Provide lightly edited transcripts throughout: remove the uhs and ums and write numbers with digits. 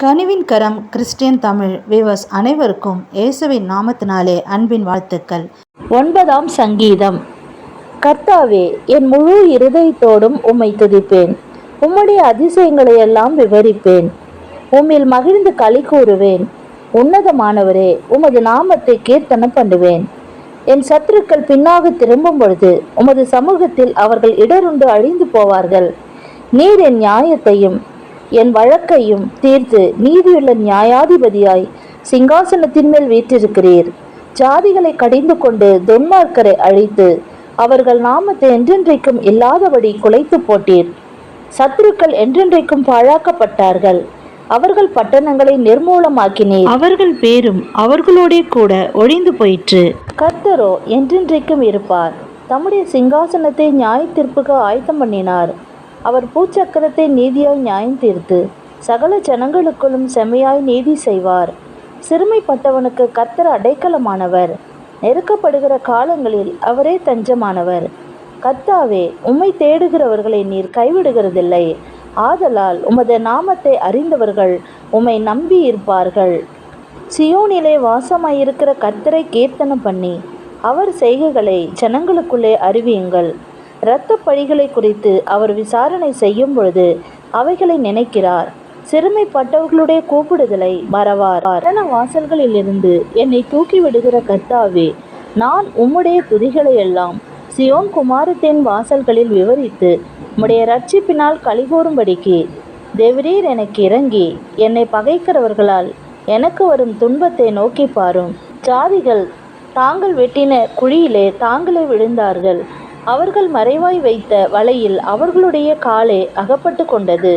கனிவின் கரம் Christian Tamil viewers அனைவருக்கும் இயேசுவின் நாமத்தினாலே அன்பின் வாழ்த்துக்கள். 9ஆம் சங்கீதம். கர்த்தாவே, என் முழு இருதயத்தோடும் உம்மை துதிப்பேன். உம்முடைய அதிசயங்களை எல்லாம் விவரிப்பேன். உம்மில் மகிழ்ந்து களி கூறுவேன். உன்னதமானவரே, உமது நாமத்தை கீர்த்தனம் பண்ணுவேன். என் சத்துருக்கள் பின்னாக திரும்பும் பொழுது உமது சமூகத்தில் அவர்கள் இடருண்டு அழிந்து போவார்கள். நீர் என் நியாயத்தையும் என் வழக்கையும் தீர்த்து நீதியுள்ள நியாயாதிபதியாய் சிங்காசனத்தின் மேல் வீற்றிருக்கிறீர். ஜாதிகளை கடிந்து கொண்டு துன்மார்க்கரை அழித்து அவர்கள் நாமத்தை என்றென்றைக்கும் இல்லாதபடி குலைத்து போட்டீர். சத்துருக்கள் என்றென்றைக்கும் பாழாக்கப்பட்டார்கள். அவர்கள் பட்டணங்களை நிர்மூலமாக்கினீர். அவர்கள் பேரும் அவர்களோடே கூட ஒழிந்து போயிற்று. கர்த்தரோ என்றென்றைக்கும் இருப்பார். தம்முடைய சிங்காசனத்தை நியாய தீர்ப்புக்கு ஆயத்தம் பண்ணினார். அவர் பூச்சக்கரத்தை நீதியாய் நியாயம் தீர்த்து சகல ஜனங்களுக்குள்ளும் செம்மையாய் நீதி செய்வார். சிறுமைப்பட்டவனுக்கு கர்த்தர் அடைக்கலமானவர். நெருக்கப்படுகிற காலங்களில் அவரே தஞ்சமானவர். கர்த்தாவே, உம்மை தேடுகிறவர்களை நீர் கைவிடுகிறதில்லை. ஆதலால் உமது நாமத்தை அறிந்தவர்கள் உம்மை நம்பி இருப்பார்கள். சியோனிலே வாசமாயிருக்கிற கர்த்தரை கீர்த்தனம் பண்ணி அவர் செய்கைகளை ஜனங்களுக்குள்ளே அறிவியுங்கள். இரத்த பழிகளை குறித்து அவர் விசாரணை செய்யும் பொழுது அவைகளை நினைக்கிறார். சிறுமைப்பட்டவர்களுடைய கூப்பிடுதலை மறவார். மரண வாசல்களிலிருந்து என்னை தூக்கி விடுகிற கர்த்தாவே, நான் உம்முடைய துதிகளை எல்லாம் சியோன் குமாரத்தின் வாசல்களில் விவரித்து உம்முடைய இரட்சிப்பினால் களிகூறும்படிக்கு தேவரீர் எனக்கு இறங்கி என்னை பகைக்கிறவர்களால் எனக்கு வரும் துன்பத்தை நோக்கி பாரும். ஜாதிகள் தாங்கள் வெட்டின குழியிலே தாங்களே விழுந்தார்கள். அவர்கள் மறைவாய் வைத்த வலையில் அவர்களுடைய காலே அகப்பட்டு கொண்டது.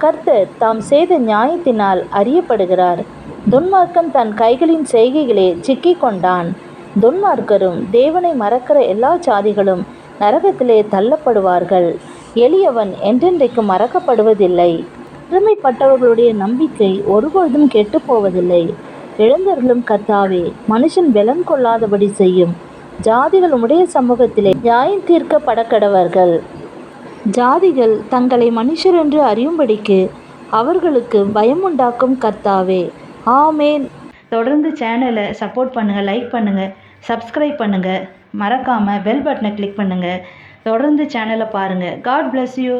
கர்த்தர் தாம் செய்த நியாயத்தினால் அறியப்படுகிறார். துன்மார்க்கன் தன் கைகளின் செய்கைகளே சிக்கி கொண்டான். துன்மார்க்கரும் தேவனை மறக்கிற எல்லா ஜாதிகளும் நரகத்திலே தள்ளப்படுவார்கள். எளியவன் என்றென்றைக்கும் மறக்கப்படுவதில்லை. பெருமைப்பட்டவர்களுடைய நம்பிக்கை ஒருபொழுதும் கெட்டு போவதில்லை. இளைஞர்களும் கர்த்தாவே, மனுஷன் பலன் கொள்ளாதபடி செய்யும். ஜாதிகள் உம்முடைய சமூகத்திலே நியாயம் தீர்க்கப்பட கடவர்கள். ஜாதிகள் தங்களை மனுஷர் என்று அறியும்படிக்கு அவர்களுக்கு பயம் உண்டாக்கும் கர்த்தாவே. ஆமேன். தொடர்ந்து சேனலை சப்போர்ட் பண்ணுங்கள், லைக் பண்ணுங்கள், சப்ஸ்கிரைப் பண்ணுங்கள். மறக்காமல் பெல் பட்டனை கிளிக் பண்ணுங்கள். தொடர்ந்து சேனலை பாருங்கள். God bless you.